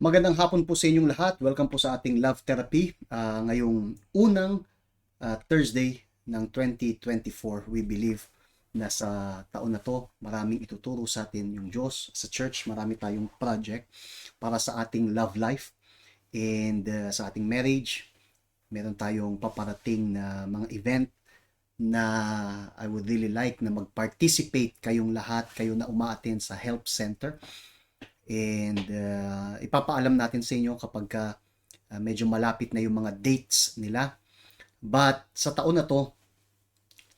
Magandang hapon po sa inyong lahat. Welcome po sa ating Love Therapy. Ngayong unang Thursday ng 2024. We believe na sa taon na to, maraming ituturo sa atin yung Diyos. Sa church, marami tayong project para sa ating love life and sa ating marriage. Meron tayong paparating na mga event na I would really like na mag-participate kayong lahat, kayo na umaattend sa help center. And ipapaalam natin sa inyo kapag medyo malapit na yung mga dates nila. But sa taon na to,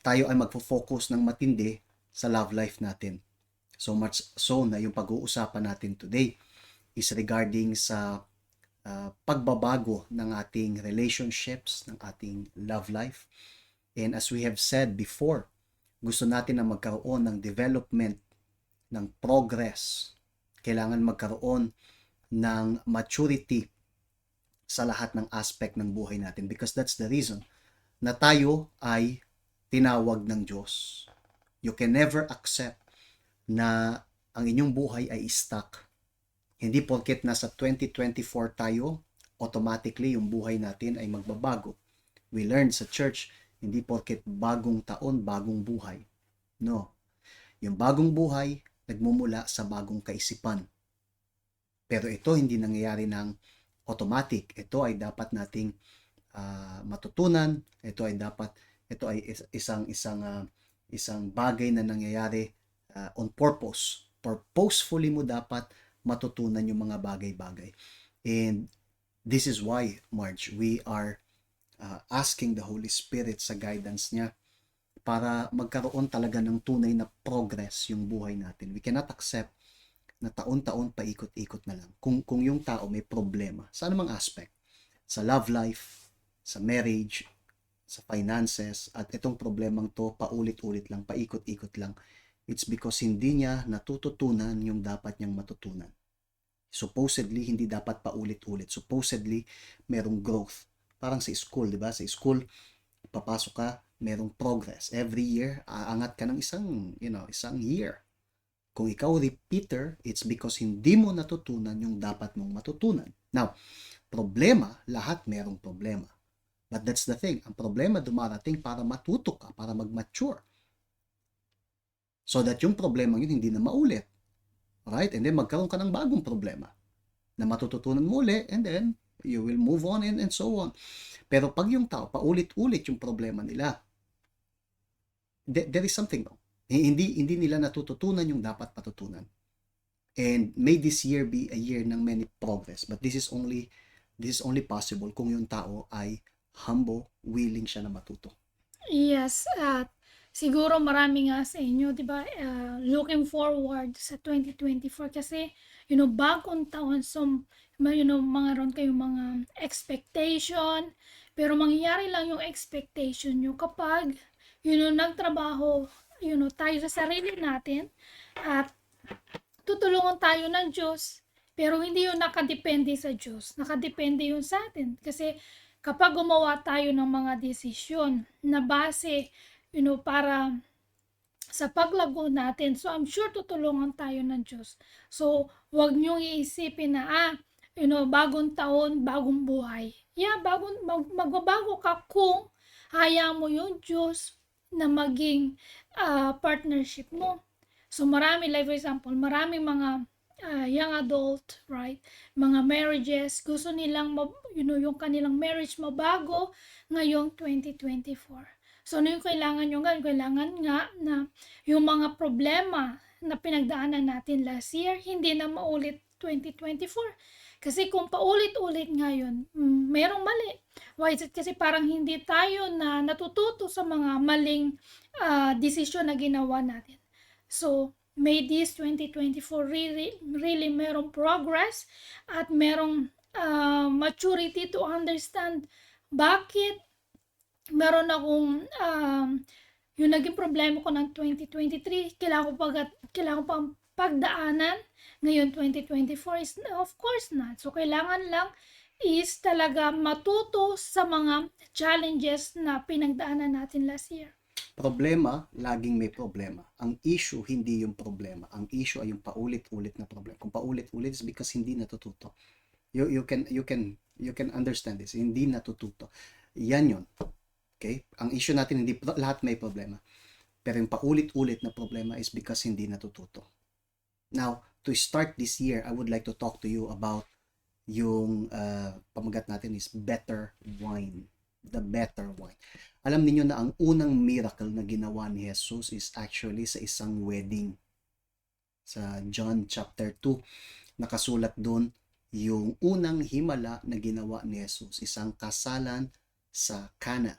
tayo ay magfo-focus ng matindi sa love life natin. So much so na yung pag-uusapan natin today is regarding sa pagbabago ng ating relationships, ng ating love life. And as we have said before, gusto natin na magkaroon ng development, ng progress. Kailangan magkaroon ng maturity sa lahat ng aspect ng buhay natin because that's the reason na tayo ay tinawag ng Diyos. You can never accept na ang inyong buhay ay stuck. Hindi porket nasa 2024 tayo, automatically yung buhay natin ay magbabago. We learned sa church, hindi porket bagong taon, bagong buhay. No. Yung bagong buhay, nagmumula sa bagong kaisipan. Pero ito hindi nangyayari ng automatic. Ito ay dapat nating matutunan. Ito ay isang bagay na nangyayari on purpose. Purposefully mo dapat matutunan yung mga bagay-bagay. And this is why, Marge, we are asking the Holy Spirit sa guidance niya para magkaroon talaga ng tunay na progress yung buhay natin. We cannot accept na taon-taon paikot-ikot na lang. Kung yung tao may problema, sa anumang aspect, sa love life, sa marriage, sa finances, at itong problemang to paulit-ulit lang, paikot-ikot lang, it's because hindi niya natututunan yung dapat niyang matutunan. Supposedly, hindi dapat paulit-ulit. Supposedly, merong growth. Parang sa school, di ba? Sa school, papasok ka, merong progress. Every year, aangat ka ng isang year. Kung ikaw repeater, it's because hindi mo natutunan yung dapat mong matutunan. Now, problema, lahat merong problema. But that's the thing. Ang problema dumarating para matuto ka, para mag-mature. So that yung problema yun hindi na maulit. Right? And then magkaroon ka ng bagong problema na matututunan mo ulit and then you will move on and so on. Pero pag yung tao, paulit-ulit yung problema nila, there is something wrong. Hindi nila natututunan yung dapat matutunan. And may this year be a year ng many progress. But this is only possible kung yung tao ay humble, willing siya na matuto. Yes, at siguro marami nga sa inyo, 'di ba? Looking forward sa 2024 kasi bagong taon, so mga ron kayong mga expectation, pero mangyayari lang yung expectation nyo kapag nagtrabaho tayo sa sarili natin at tutulungan tayo ng Diyos, pero hindi yun nakadepende sa Diyos, nakadepende yun sa atin kasi kapag gumawa tayo ng mga desisyon na base para sa paglago natin, so I'm sure tutulungan tayo ng Diyos. So wag niyong iisipin na bagong taon, bagong buhay. Yeah, magbabago ka kung hayaan mo yung Diyos na maging partnership mo. So marami, like for example, maraming mga young adult, right? Mga marriages, gusto nilang yung kanilang marriage mabago ngayong 2024. So ano yung kailangan nyo nga? Kailangan nga na yung mga problema na pinagdaanan natin last year, hindi na maulit 2024. Kasi kung paulit-ulit ngayon, merong mali. Why is it? Kasi parang hindi tayo na natututo sa mga maling desisyon na ginawa natin. So, may this 2024 really merong progress at merong maturity to understand bakit meron akong yung naging problema ko ng 2023, kailangan ko pang pagdaanan ngayon 2024 is of course not. So kailangan lang is talaga matuto sa mga challenges na pinagdaanan natin last year. Problema, laging may problema. Ang issue, hindi yung problema. Ang issue ay yung paulit-ulit na problema. Kung paulit-ulit is because hindi natututo. You can understand this. Hindi natututo. Yan yon. Okay? Ang issue natin, hindi lahat may problema. Pero yung paulit-ulit na problema is because hindi natututo. Now, to start this year, I would like to talk to you about yung pamagat natin is better wine. The better wine. Alam niyo na ang unang miracle na ginawa ni Jesus is actually sa isang wedding. Sa John chapter 2, nakasulat doon yung unang himala na ginawa ni Jesus, isang kasalan sa Cana.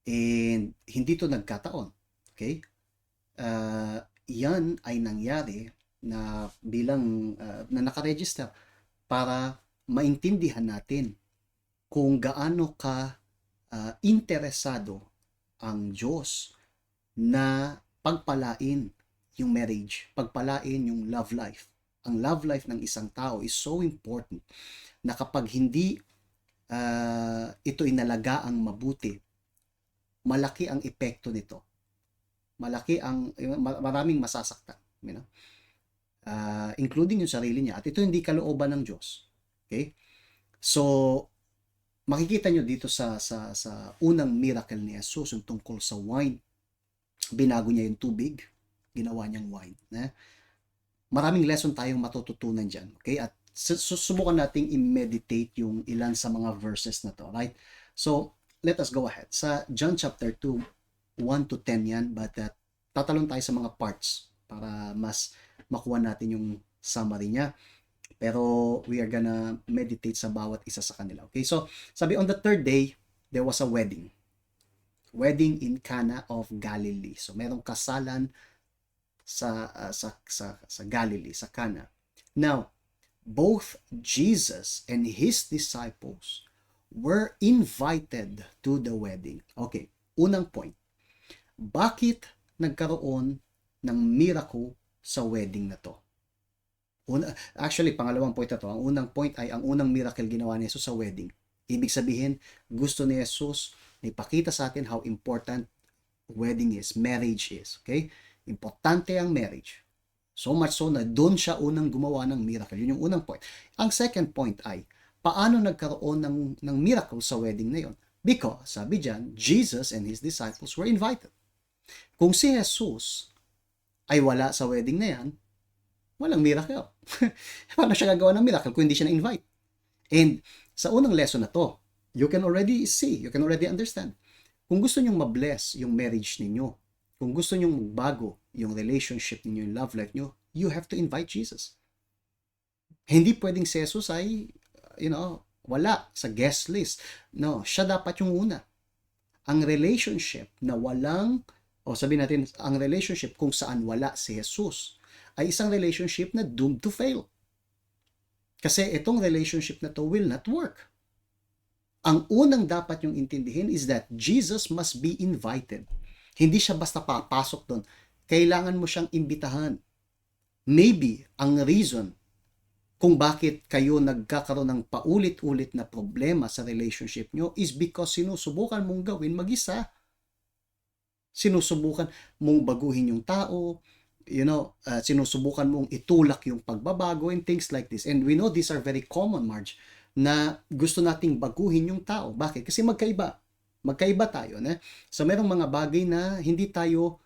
And hindi to nagkataon. Okay? Yan ay nangyari na bilang na nakaregister para maintindihan natin kung gaano ka interesado ang Diyos na pagpalain yung marriage, pagpalain yung love life. Ang love life ng isang tao is so important na kapag hindi ito inalagaang mabuti, malaki ang epekto nito. Maraming masasaktan, you know? Including yung sarili niya. At ito hindi kalooban ng Diyos. Okay? So, makikita nyo dito sa unang miracle ni Jesus, yung tungkol sa wine. Binago niya yung tubig, ginawa niyang wine. Maraming lesson tayong matututunan dyan. Okay? At susubukan nating i-meditate yung ilan sa mga verses na to. Right? So, let us go ahead. Sa John chapter 2, 1 to 10 yan, but tatalon tayo sa mga parts para mas makuha natin yung summary niya. Pero we are gonna meditate sa bawat isa sa kanila. Okay? So, sabi, on the third day, there was a wedding. Wedding in Cana of Galilee. So, merong kasalan sa Galilee, sa Cana. Now, both Jesus and his disciples were invited to the wedding. Okay, unang point. Bakit nagkaroon ng miracle sa wedding na to? Actually, pangalawang point na to. Ang unang point ay ang unang miracle ginawa ni Jesus sa wedding. Ibig sabihin, gusto ni Jesus na ipakita sa atin how important wedding is, marriage is. Okay? Importante ang marriage. So much so na doon siya unang gumawa ng miracle. Yun yung unang point. Ang second point ay, paano nagkaroon ng miracle sa wedding na yun? Because, sabi dyan, Jesus and his disciples were invited. Kung si Jesus ay wala sa wedding na yan, walang miracle. Paano siya gagawa ng miracle kung hindi siya na-invite? And sa unang lesson na to, you can already see, you can already understand. Kung gusto nyong ma-bless yung marriage ninyo, kung gusto nyong magbago yung relationship ninyo, yung love life nyo, you have to invite Jesus. Hindi pwedeng si Jesus ay, wala sa guest list. No, siya dapat yung una. Ang relationship na walang, sabihin natin, ang relationship kung saan wala si Jesus, ay isang relationship na doomed to fail. Kasi itong relationship na to will not work. Ang unang dapat yung intindihin is that Jesus must be invited. Hindi siya basta papasok doon. Kailangan mo siyang imbitahan. Maybe ang reason kung bakit kayo nagkakaroon ng paulit-ulit na problema sa relationship nyo is because sinusubukan mong gawin mag-isa. Sinusubukan mong baguhin yung tao, sinusubukan mong itulak yung pagbabago and things like this. And we know these are very common, Marge, na gusto nating baguhin yung tao. Bakit? Kasi magkaiba tayo. So merong mga bagay na hindi tayo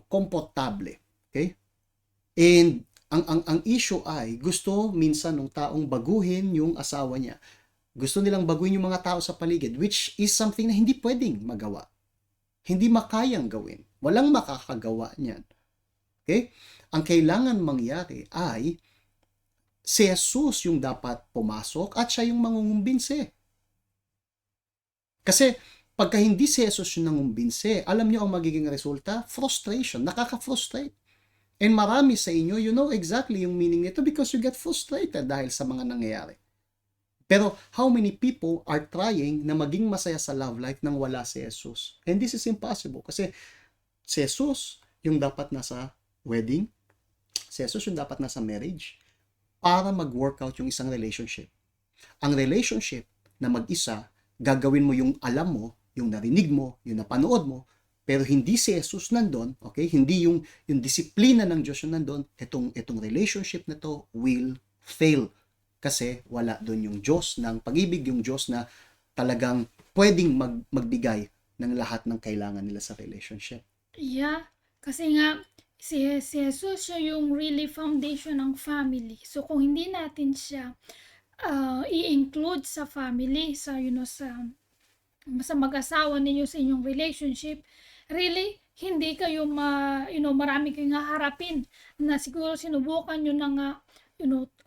komportable. Okay? And ang issue ay gusto minsan ng taong baguhin yung asawa niya. Gusto nilang baguhin yung mga tao sa paligid, which is something na hindi pwedeng magawa. Hindi makayang gawin. Walang makakagawa niyan. Okay? Ang kailangan mangyari ay si Jesus yung dapat pumasok at siya yung mangungumbinse. Kasi pagka hindi si Jesus yung nangumbinse, alam niyo ang magiging resulta? Frustration. Nakaka-frustrate. And marami sa inyo, you know exactly yung meaning nito because you get frustrated dahil sa mga nangyayari. Pero how many people are trying na maging masaya sa love life nang wala si Jesus? And this is impossible kasi si Jesus yung dapat nasa wedding, si Jesus yung dapat nasa marriage para mag-workout yung isang relationship. Ang relationship na mag-isa, gagawin mo yung alam mo, yung narinig mo, yung napanood mo, pero hindi si Jesus nandun, okay? Hindi yung disiplina ng Diyos yung nandun, itong relationship na to will fail. Kasi wala doon yung Diyos ng pag-ibig, yung Diyos na talagang pwedeng magbigay ng lahat ng kailangan nila sa relationship. Yeah, kasi nga si Jesus siya yung really foundation ng family. So kung hindi natin siya i-include sa family, sa sa mag-asawa ninyo sa inyong relationship, really hindi kayo marami kayong haharapin na siguro sinubukan nyo na nga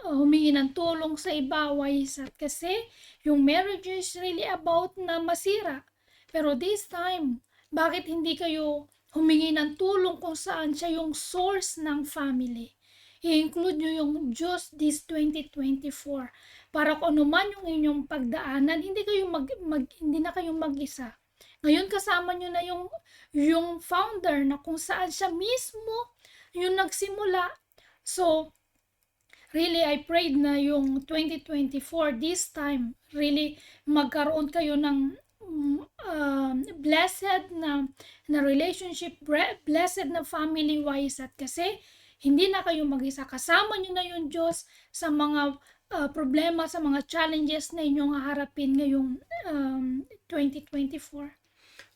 humingi ng tulong sa iba, why is that? Kasi yung marriage is really about na masira. Pero this time, bakit hindi kayo humingi ng tulong kung saan siya yung source ng family? I-include nyo yung Diyos this 2024 para kung ano man yung inyong pagdaanan, hindi na kayo mag-isa. Ngayon kasama nyo na yung founder na kung saan siya mismo yung nagsimula. So, really, I prayed na yung 2024, this time, really magkaroon kayo ng blessed na relationship, blessed na family-wise at kasi hindi na kayo mag-isa. Kasama nyo na yung Diyos sa mga problema, sa mga challenges na inyong haharapin ngayong 2024.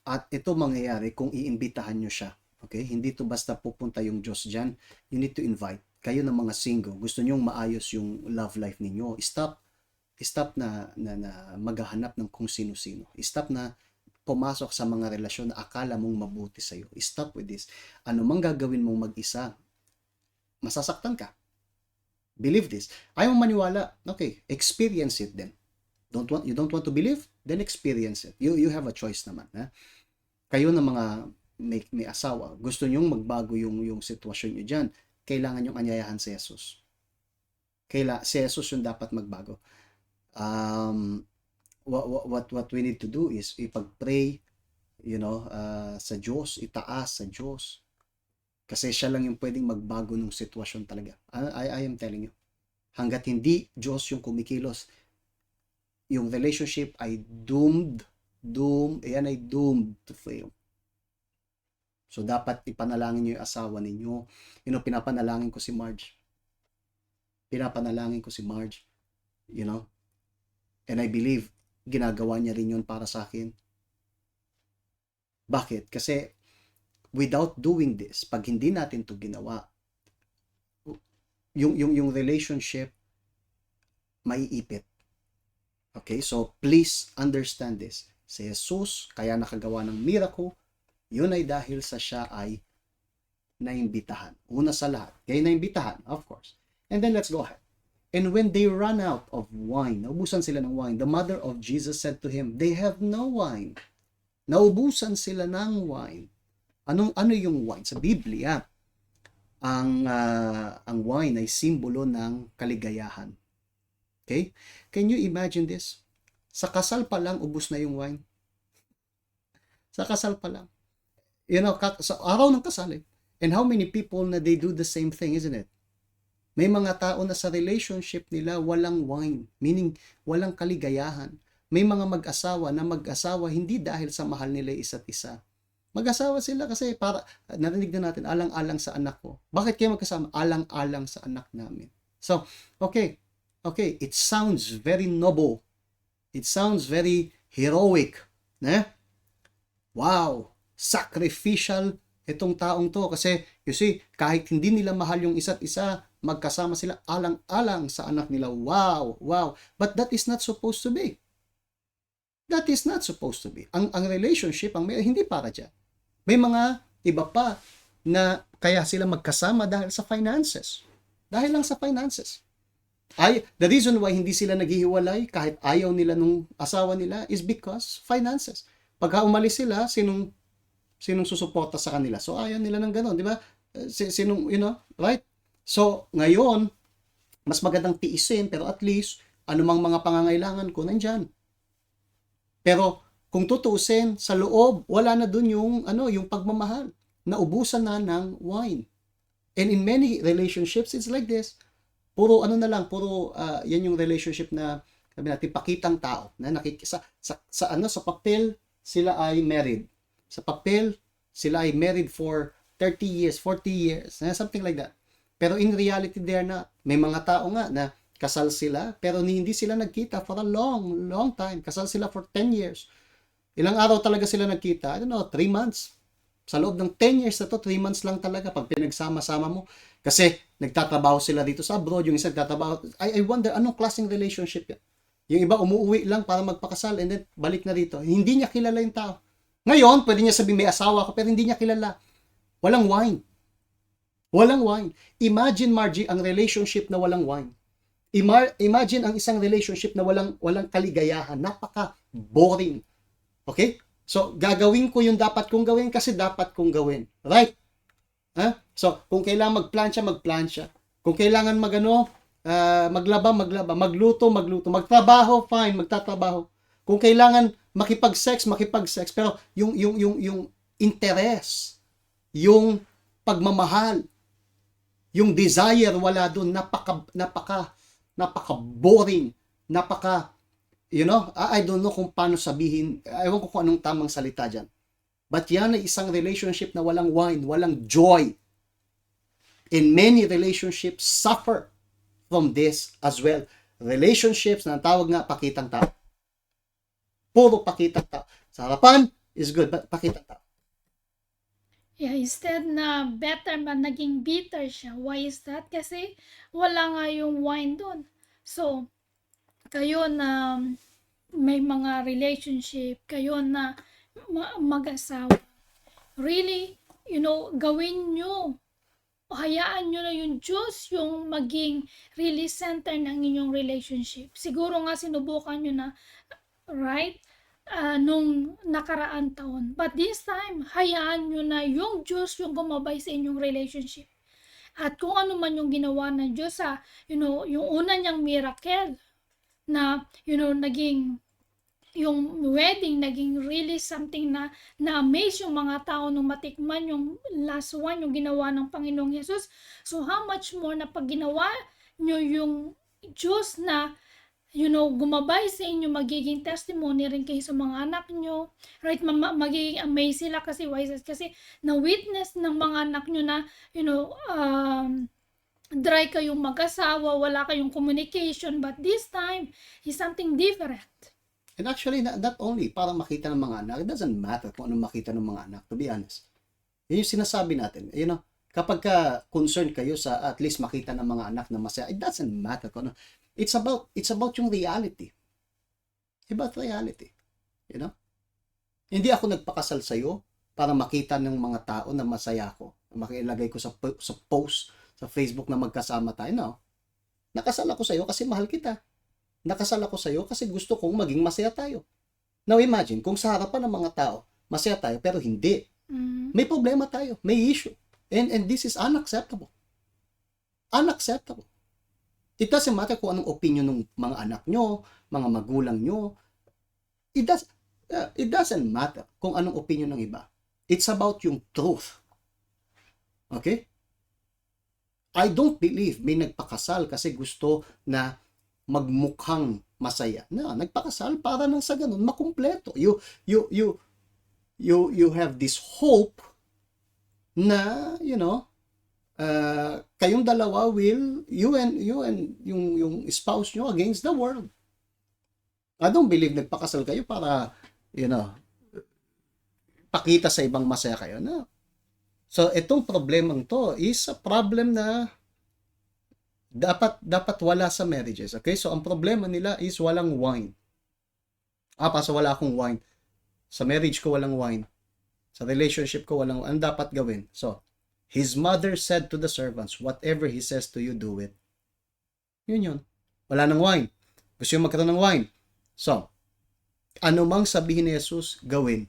At ito mangyayari kung iimbitahan nyo siya. Okay? Hindi to basta pupunta yung Diyos dyan. You need to invite. Kayo ng mga single, gusto nyong maayos yung love life ninyo. Stop na maghahanap ng kung sino-sino. Stop na pumasok sa mga relasyon na akala mong mabuti sa'yo. Stop with this. Ano mang gagawin mong mag-isa, masasaktan ka. Believe this. Ayaw mong maniwala. Okay, experience it then. You don't want to believe? Then experience it. You have a choice naman. Ha? Kayo ng mga may asawa, gusto nyong magbago yung sitwasyon nyo dyan, kailangan yung anyayahan si Jesus. Si Jesus yung dapat magbago. What we need to do is ipag-pray, sa Diyos, itaas sa Diyos. Kasi siya lang yung pwedeng magbago ng sitwasyon talaga. I am telling you. Hanggat hindi Diyos yung kumikilos, yung relationship ay doomed to fail. So, dapat ipanalangin nyo yung asawa ninyo. Pinapanalangin ko si Marge. And I believe, ginagawa niya rin yun para sa akin. Bakit? Kasi, without doing this, pag hindi natin to ginawa, yung relationship, maiipit. Okay? So, please understand this. Si Jesus, kaya nakagawa ng miracle, yun ay dahil sa siya ay naimbitahan. Una sa lahat. Kaya naimbitahan, of course. And then let's go ahead. And when they ran out of wine, naubusan sila ng wine, the mother of Jesus said to him, they have no wine. Naubusan sila ng wine. Ano yung wine? Sa Biblia, ang wine ay simbolo ng kaligayahan. Okay? Can you imagine this? Sa kasal pa lang, ubus na yung wine. Sa kasal pa lang. Sa araw ng kasal And how many people na they do the same thing, isn't it? May mga tao na sa relationship nila walang wine, meaning walang kaligayahan. May mga mag-asawa na mag-asawa hindi dahil sa mahal nila isa't isa. Mag-asawa sila kasi para, narinig na natin, alang-alang sa anak ko. Bakit kayo magkasama? Alang-alang sa anak namin. So, okay, it sounds very noble. It sounds very heroic. Wow, sacrificial itong taong to. Kasi, you see, kahit hindi nila mahal yung isa't isa, magkasama sila alang-alang sa anak nila. Wow. But that is not supposed to be. That is not supposed to be. Ang relationship, hindi para dyan. May mga iba pa na kaya sila magkasama dahil sa finances. Dahil lang sa finances. The reason why hindi sila naghihiwalay kahit ayaw nila nung asawa nila is because finances. Pagka umalis sila, sinong susuporta sa kanila? So ayaw nila ng gano'n, di ba? Right? So ngayon, mas magandang tiisin, pero at least, anumang mga pangangailangan ko, nandyan. Pero kung tutuusin sa loob, wala na dun yung pagmamahal. Naubusan na ng wine. And in many relationships, it's like this. Puro yan yung relationship na sabi natin pakitang tao na sa papel sila ay married. Sa papel sila ay married for 30 years, 40 years, something like that. Pero in reality, they're not. May mga tao nga na kasal sila, pero hindi sila nagkita for a long, long time. Kasal sila for 10 years. Ilang araw talaga sila nagkita? I don't know, 3 months. Sa loob ng 10 years na to, 3 months lang talaga pag pinagsama-sama mo. Kasi nagtatrabaho sila dito sa abroad, yung isa nagtatrabaho. I wonder, anong klaseng relationship yan? Yung iba umuwi lang para magpakasal and then balik na dito. Hindi niya kilala yung tao. Ngayon, pwede niya sabihin may asawa ko, pero hindi niya kilala. Walang wine. Walang wine. Imagine, Margie, ang relationship na walang wine. Imagine ang isang relationship na walang kaligayahan. Napaka-boring. Okay? So, gagawin ko yung dapat kong gawin kasi dapat kong gawin. Right? So, kung kailangan magplansya. Kung kailangan maglaba, magluto, magtrabaho, fine, magtatrabaho. Kung kailangan makipag-sex. Pero yung interest, yung pagmamahal, yung desire wala doon, napaka-boring, I don't know kung paano sabihin, ewan ko kung anong tamang salita dyan. But yan ay isang relationship na walang wine, walang joy. And many relationships suffer from this as well. Relationships na tawag nga pakitang tao. Puro pakitang tao. Sa harapan is good, but pakitang tao. Yeah, instead na better man, naging bitter siya. Why is that? Kasi wala nga yung wine doon. So, kayo na may mga relationship, kayo na mag-asawa, really, gawin nyo. Hayaan nyo na yung Diyos yung maging really center ng inyong relationship. Siguro nga sinubukan nyo na, right? Nung nakaraan taon. But this time, hayaan nyo na yung Diyos yung gumabay sa inyong relationship. At kung ano man yung ginawa ng Diyos yung una niyang miracle na, naging yung wedding, naging really something na na-amaze yung mga tao nung matikman yung last one, yung ginawa ng Panginoong Yesus. So how much more na pag ginawa nyo yung Diyos na gumabay sa inyo, magiging testimony rin kayo sa mga anak nyo, right? Magiging amazed sila kasi na-witness ng mga anak nyo na, dry kayong mag-asawa, wala kayong communication, but this time, is something different. And actually, not only para makita ng mga anak, it doesn't matter kung anong makita ng mga anak, to be honest. Yun yung sinasabi natin, kapag concerned kayo sa at least makita ng mga anak na masaya, it doesn't matter kung ano. It's about yung reality. About reality. Hindi ako nagpakasal sa iyo para makita ng mga tao na masaya ako. Makilagay ko sa post sa Facebook na magkasama tayo. No. Nakasal ako sa iyo kasi mahal kita. Nakasal ako sa iyo kasi gusto kong maging masaya tayo. Now imagine, kung sa harapan ng mga tao, masaya tayo pero hindi. May problema tayo. May issue. And this is unacceptable. Unacceptable. It doesn't matter kung anong opinion ng mga anak nyo, mga magulang nyo. It doesn't matter kung anong opinion ng iba. It's about yung truth. Okay? I don't believe may nagpakasal kasi gusto na magmukhang masaya. No, nagpakasal para nang sa ganun makumpleto. You have this hope na, kayong dalawa will, you and yung spouse nyo against the world. I don't believe nagpakasal kayo para, pakita sa ibang masaya kayo. No. So, itong problemang to is a problem na dapat wala sa marriages. Okay? So, ang problema nila is walang wine. So wala akong wine. Sa marriage ko walang wine. Sa relationship ko walang wine. Ano dapat gawin? So, his mother said to the servants, whatever he says to you, do it. Yun. Wala nang wine. Gusto yung magkaroon ng wine. So, ano mang sabihin ni Jesus, gawin.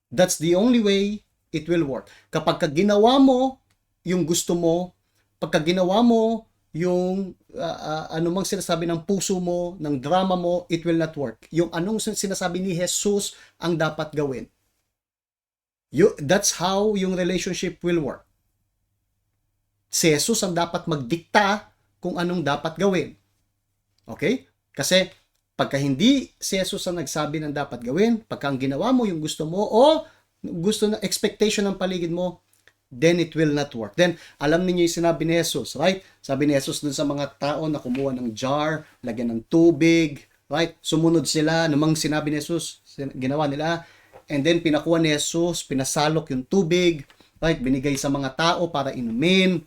That's the only way it will work. Kapag ginawa mo yung gusto mo, pagka ginawa mo yung ano mang sinasabi ng puso mo, ng drama mo, it will not work. Yung anong sinasabi ni Jesus ang dapat gawin. That's how yung relationship will work. Si Jesus ang dapat magdikta kung anong dapat gawin. Okay? Kasi pagka hindi si Jesus ang nagsabi ng dapat gawin, pagka ang ginawa mo yung gusto mo o gusto na expectation ng paligid mo, then it will not work. Then, alam niyo yung sinabi ni Jesus, right? Sabi ni Jesus dun sa mga tao na kumuha ng jar, lagyan ng tubig, right? Sumunod sila, namang sinabi ni Jesus, ginawa nila. And then, pinakuha ni Jesus, pinasalok yung tubig, right? Binigay sa mga tao para inumin.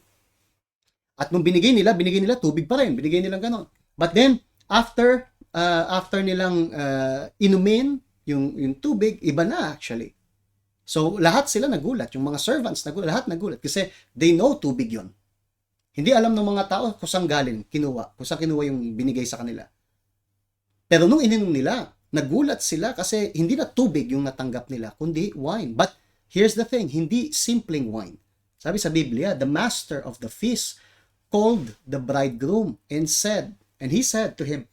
At nung binigay nila tubig pa rin. Binigay nilang ganon. But then, after nilang inumin yung tubig, iba na actually. So, lahat sila nagulat. Yung mga servants, lahat nagulat. Kasi they know tubig yon. Hindi alam ng mga tao kung saan galing, kung saan kinuha yung binigay sa kanila. Pero nung ininom nila, nagulat sila kasi hindi na tubig yung natanggap nila, kundi wine. But here's the thing, hindi simpleng wine. Sabi sa Biblia, the master of the feast called the bridegroom and he said to him,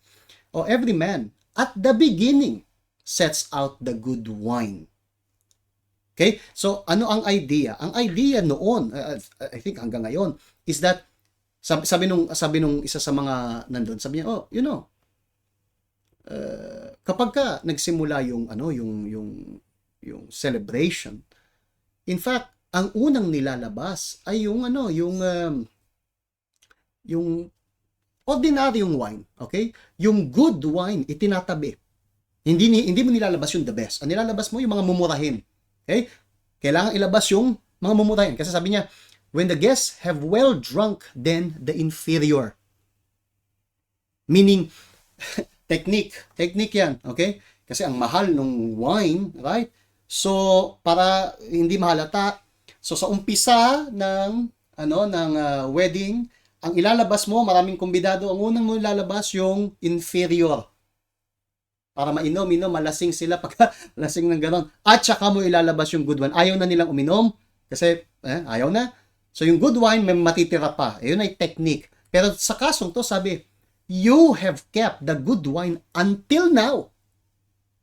"Oh, every man at the beginning sets out the good wine." Okay? So, ano ang idea? Ang idea noon, I think hanggang ngayon, is that, sabi nung isa sa mga nandun, sabi niya, oh, you know, kapag ka nagsimula yung celebration, in fact, ang unang nilalabas ay yung ordinaryong wine, okay? Yung good wine, itinatabi. Hindi mo nilalabas yung the best. Ang nilalabas mo yung mga mumurahin. Okay? Kailangan ilabas yung mga mumurahin. Kasi sabi niya, when the guests have well drunk, then the inferior. Meaning, technique yan. Okay? Kasi ang mahal ng wine, right? So, para hindi mahalata, so sa umpisa ng wedding, ang ilalabas mo, maraming kumbidado, ang unang mo ilalabas yung inferior. Para mainom, malasing sila pagka lasing ng ganon. At saka mo ilalabas yung good wine. Ayaw na nilang uminom kasi ayaw na. So yung good wine may matitira pa. Ayun ay technique. Pero sa kasong to sabi, you have kept the good wine until now.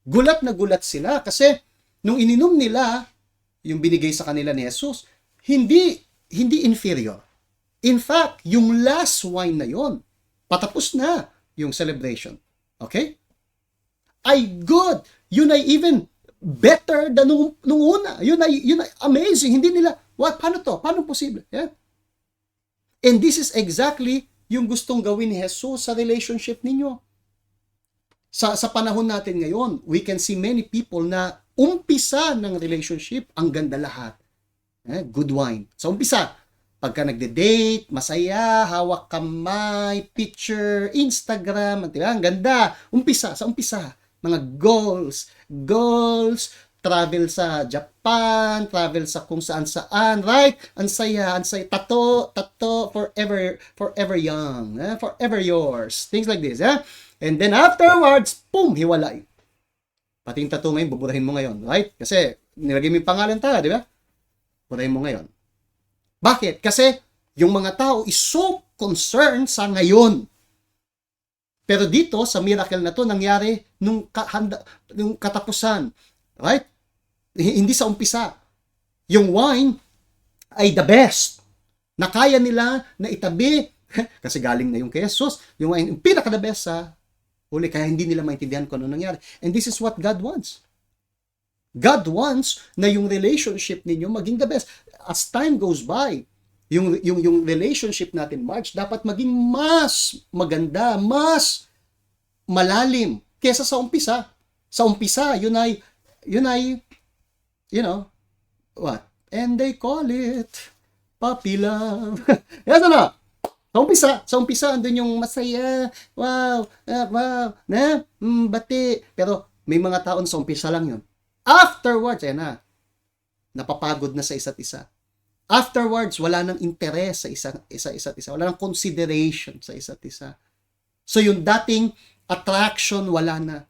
Gulat na gulat sila kasi nung ininom nila yung binigay sa kanila ni Jesus, hindi inferior. In fact, yung last wine na yon, patapos na yung celebration. Okay? Ay good. Yun ay even better than nung una. Yun ay amazing. Hindi nila, paano to? Paano posible? Yeah? And this is exactly yung gustong gawin ni Jesus sa relationship ninyo. Sa panahon natin ngayon, we can see many people na umpisa ng relationship, ang ganda lahat. Good wine. Sa umpisa, pagka nagde-date, masaya, hawak kamay, picture, Instagram, ang ganda. Sa umpisa. Mga goals, travel sa Japan, travel sa kung saan, right? Ang saya, tato, forever young, forever yours, things like this, And then afterwards, boom, hiwalay. Pati yung tattoo ngayon, buburahin mo ngayon, right? Kasi nilagay mo yung pangalan talaga, di ba? Buburahin mo ngayon. Bakit? Kasi yung mga tao is so concerned sa ngayon. Pero dito, sa miracle na to, nangyari nung katapusan. Right? Hindi sa umpisa. Yung wine ay the best. Na kaya nila na itabi. Kasi galing na yung kay Jesus. Yung wine, yung pinaka-the best sa huli. Kaya hindi nila maintindihan kung ano nangyari. And this is what God wants. God wants na yung relationship ninyo maging the best. As time goes by, yung relationship natin, March, dapat maging mas maganda, mas malalim kesa sa umpisa. Sa umpisa, yun ay, you know, what? And they call it puppy love. Yan na. Sa umpisa, andun yung masaya, wow, bati. Pero may mga taon sa umpisa lang yun. Afterwards, napapagod na sa isa't isa. Afterwards, wala nang interes sa isa't isa. Wala nang consideration sa isa't isa. So yung dating attraction, wala na.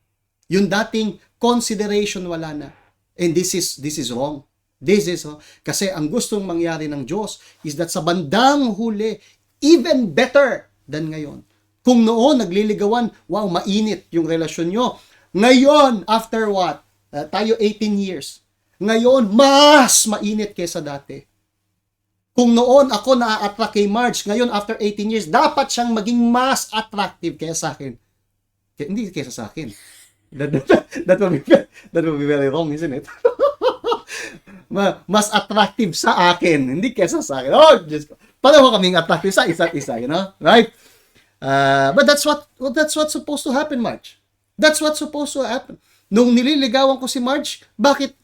Yung dating consideration, wala na. And this is wrong. This is wrong. Kasi ang gustong mangyari ng Diyos is that sa bandang huli, even better than ngayon. Kung noon, nagliligawan, wow, mainit yung relasyon nyo. Ngayon, after what? Tayo 18 years. Ngayon, mas mainit kesa dati. Kung noon ako na-attract kay Marge, ngayon after 18 years, dapat siyang maging mas attractive kaysa sa akin. Hindi kaysa sa akin. That will be very wrong, isn't it? mas attractive sa akin, hindi kesa sa akin. Oh, Diyos ko. Pareho kaming attractive sa isa't isa, you know? Right? But that's what's supposed to happen, Marge. That's what's supposed to happen. Nung nililigawan ko si Marge, bakit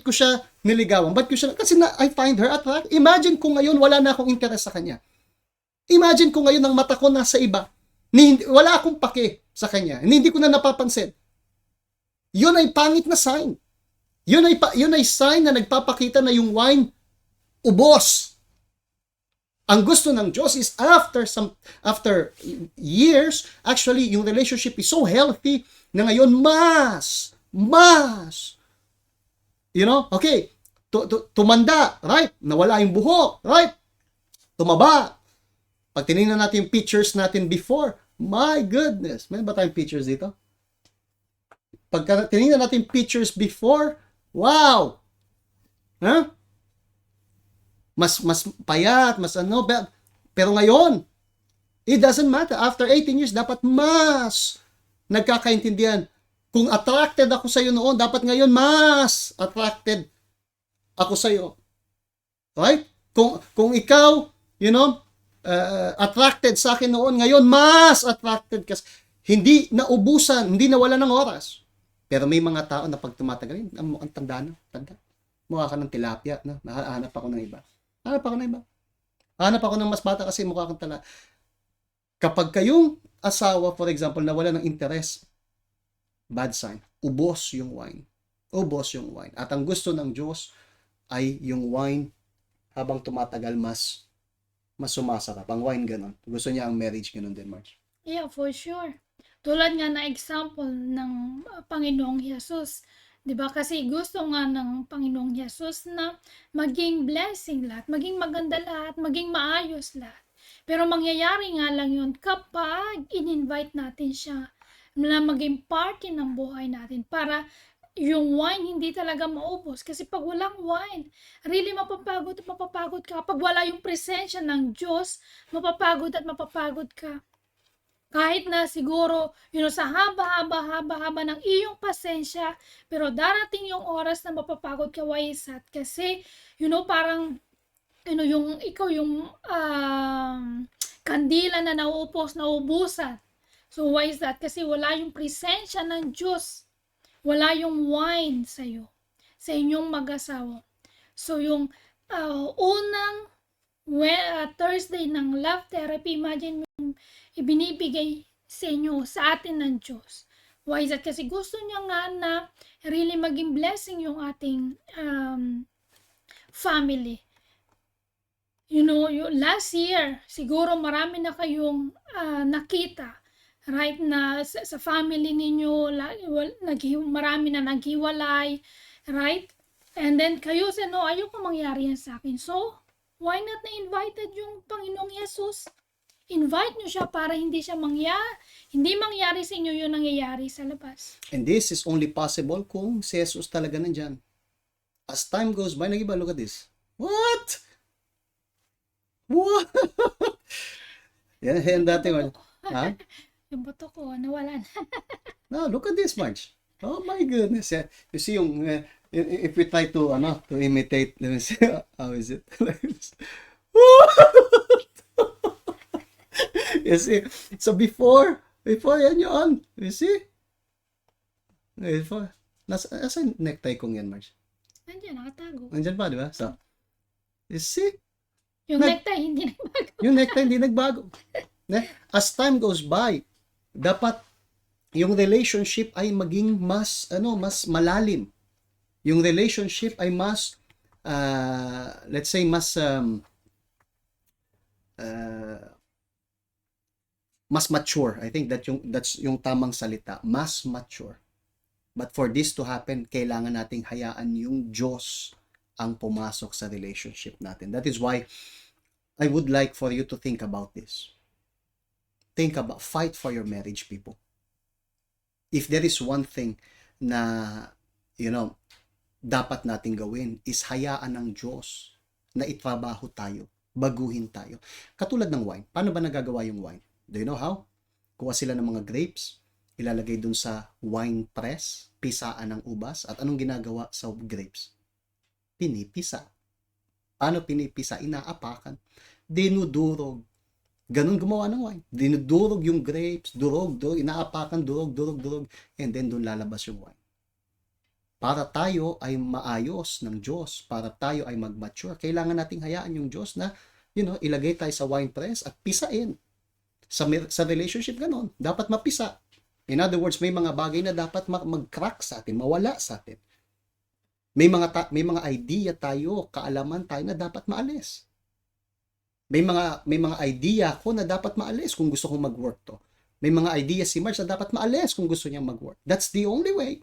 ko siya niligawan? Kasi I find her attractive. Imagine kung ngayon wala na akong interest sa kanya. Imagine kung ngayon ang mata ko nasa iba. Wala akong pake sa kanya. Hindi ko na napapansin. Yun ay pangit na sign. Yun ay sign na nagpapakita na yung wine ubos. Ang gusto ng Diyos is after years, actually, yung relationship is so healthy na ngayon mas, okay, tumanda, right? Nawala yung buhok, right? Tumaba. Pag tinignan natin yung pictures natin before, my goodness, may ba tayong pictures dito? Pag tinignan natin pictures before, wow! Huh? Mas payat, pero ngayon, it doesn't matter. After 18 years, dapat mas nagkakaintindihan. Kung attracted ako sa iyo noon, dapat ngayon mas attracted ako sa iyo. Right? Kung ikaw, attracted sa akin noon, ngayon mas attracted ka. Hindi naubusan, hindi nawala ng oras. Pero may mga tao na pag tumatagal, ang tanda. Mukha ka ng tilapia, no? Hanap ako ng iba. Hanap ako ng mas bata kasi mukha kang tala. Kapag kayong asawa, for example, nawala ng interest, bad sign. Ubos yung wine. At ang gusto ng Diyos ay yung wine habang tumatagal mas sumasarap. Ang wine ganun. Gusto niya ang marriage ganun din, Marge. Yeah, for sure. Tulad nga na example ng Panginoong Hesus. 'Di ba? Kasi gusto nga ng Panginoong Hesus na maging blessing lahat, maging maganda lahat, maging maayos lahat. Pero mangyayari nga lang yun kapag in-invite natin siya na maging party ng buhay natin para yung wine hindi talaga maubos. Kasi pag walang wine, really mapapagod ka. Pag wala yung presensya ng Diyos, mapapagod ka. Kahit na siguro, sa haba ng iyong pasensya, pero darating yung oras na mapapagod ka, why is that? Kasi, parang, yung ikaw yung kandila na naubusan. So, why is that? Kasi wala yung presensya ng Diyos. Wala yung wine sa'yo, sa inyong mag-asawa. So, yung unang Thursday ng love therapy, imagine mo ibinibigay sa inyo, sa atin ng Diyos. Why is that? Kasi gusto niya nga na really maging blessing yung ating family. Last year, siguro marami na kayong nakita, right, na sa family ninyo, marami na naghiwalay, right? And then kayo sa ayoko mangyari yan sa akin. So, why not na-invited yung Panginoong Yesus? Invite nyo siya para hindi mangyari sa inyo yung nangyayari sa labas. And this is only possible kung si Jesus talaga nandyan. As time goes by, nag-iba, look at this. What? Yan dati. Ha? Yung buto ko, nawala na. No, look at this, Marge. Oh my goodness. You see yung, if we try to imitate, let me see, how is it? You see? So before yan yun. You see? Before. Nasa yung necktie kong yan, Marge? Nandiyan, nakatago. Nandiyan pa, di ba? So, you see? Yung necktie hindi nagbago. Yung necktie hindi nagbago. As time goes by, dapat yung relationship ay maging mas malalim. Yung relationship ay mas let's say mas mature. I think that's yung tamang salita, mas mature. But for this to happen, kailangan nating hayaan yung Diyos ang pumasok sa relationship natin. That is why I would like for you to think about this. Fight for your marriage, people. If there is one thing na, dapat nating gawin is hayaan ng Diyos na itrabaho tayo, baguhin tayo. Katulad ng wine. Paano ba nagagawa yung wine? Do you know how? Kuha sila ng mga grapes, ilalagay dun sa wine press, pisaan ng ubas, at anong ginagawa sa grapes? pinipisa. Paano pinipisa? Inaapakan. Dinudurog. Ganun gumawa ng wine. Dinudurog yung grapes, durog, inaapakan, durog, and then doon lalabas yung wine. Para tayo ay maayos ng Diyos, para tayo ay mag-mature, kailangan nating hayaan yung Diyos na, ilagay tayo sa wine press at pisain. Sa relationship ganun, dapat mapisa. In other words, may mga bagay na dapat mag-crack sa atin, mawala sa atin. May mga idea tayo, kaalaman tayo na dapat maalis. May mga idea ko na dapat maalis kung gusto kong mag-work to. May mga idea si Marge na dapat maalis kung gusto niyang mag-work. That's the only way.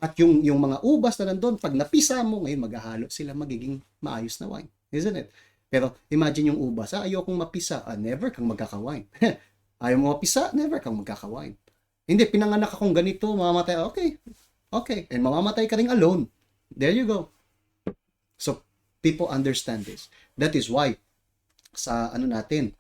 At yung mga ubas na nandun, pag napisa mo, ngayon maghahalo sila, magiging maayos na wine. Isn't it? Pero imagine yung ubas, ayokong mapisa, never kang magkaka-wine. Ayaw mo mapisa, never kang magkaka-wine. Hindi, pinanganak akong ganito, mamamatay, okay. And mamamatay ka rin alone. There you go. So, people understand this. That is why, sa ating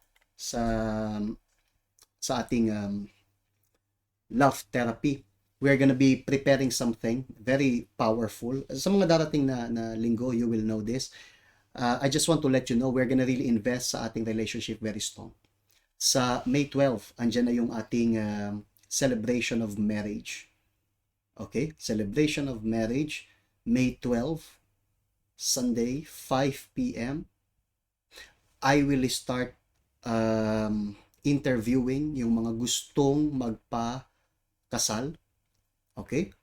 love therapy, we're gonna be preparing something very powerful. Sa mga darating na linggo, you will know this. I just want to let you know, we're gonna really invest sa ating relationship very strong. Sa May 12, andyan na yung ating celebration of marriage. Okay? Celebration of marriage, May 12, Sunday, 5 p.m. I will start interviewing yung mga gustong magpa-kasal. Okay?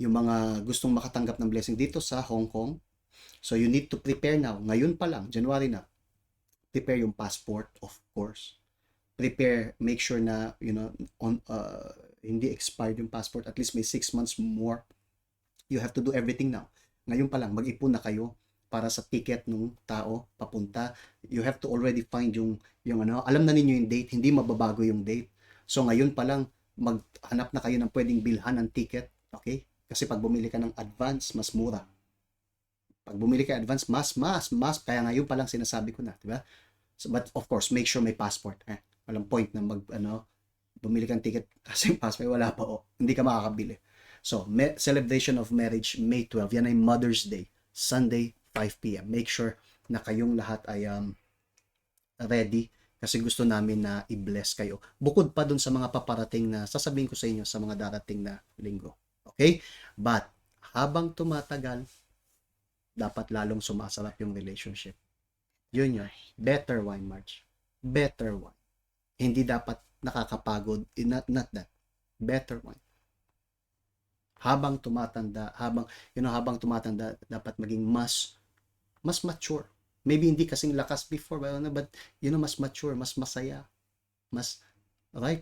Yung mga gustong makatanggap ng blessing dito sa Hong Kong. So you need to prepare now. Ngayon pa lang, January na. Prepare yung passport, of course. Prepare, make sure na, hindi expired yung passport. At least may 6 months more. You have to do everything now. Ngayon pa lang, mag-ipon na kayo para sa ticket ng tao papunta. You have to already find yung alam na ninyo yung date, hindi mababago yung date. So ngayon pa lang, maghanap na kayo ng pwedeng bilhan ng ticket. Okay? Kasi pag bumili ka ng advance, mas mura. Pag bumili ka advance, mas. Kaya ngayon pa lang sinasabi ko na, di ba? So, but of course, make sure may passport. Walang point na bumili kang ticket kasi yung passport wala pa hindi ka makakabili. So, celebration of marriage, May 12. Yan ay Mother's Day, Sunday, 5 p.m. Make sure na kayong lahat ay ready kasi gusto namin na i-bless kayo. Bukod pa dun sa mga paparating na sasabihin ko sa inyo sa mga darating na linggo. Okay? But, habang tumatagal, dapat lalong sumasarap yung relationship. Yun. Better wine, Marge. Better wine. Hindi dapat nakakapagod. Not that. Better wine. Habang tumatanda, dapat maging mas mature. Maybe hindi kasing lakas before, but mas mature, mas masaya, right?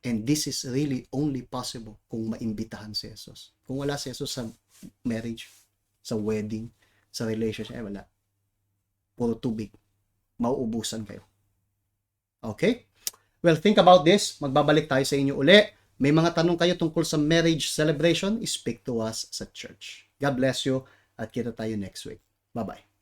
And this is really only possible kung maimbitahan si Jesus. Kung wala si Jesus sa marriage, sa wedding, sa relationship, wala. Puro tubig. Mauubusan kayo. Okay? Well, think about this. Magbabalik tayo sa inyo uli. May mga tanong kayo tungkol sa marriage celebration, speak to us sa church. God bless you at kita tayo next week. Bye-bye.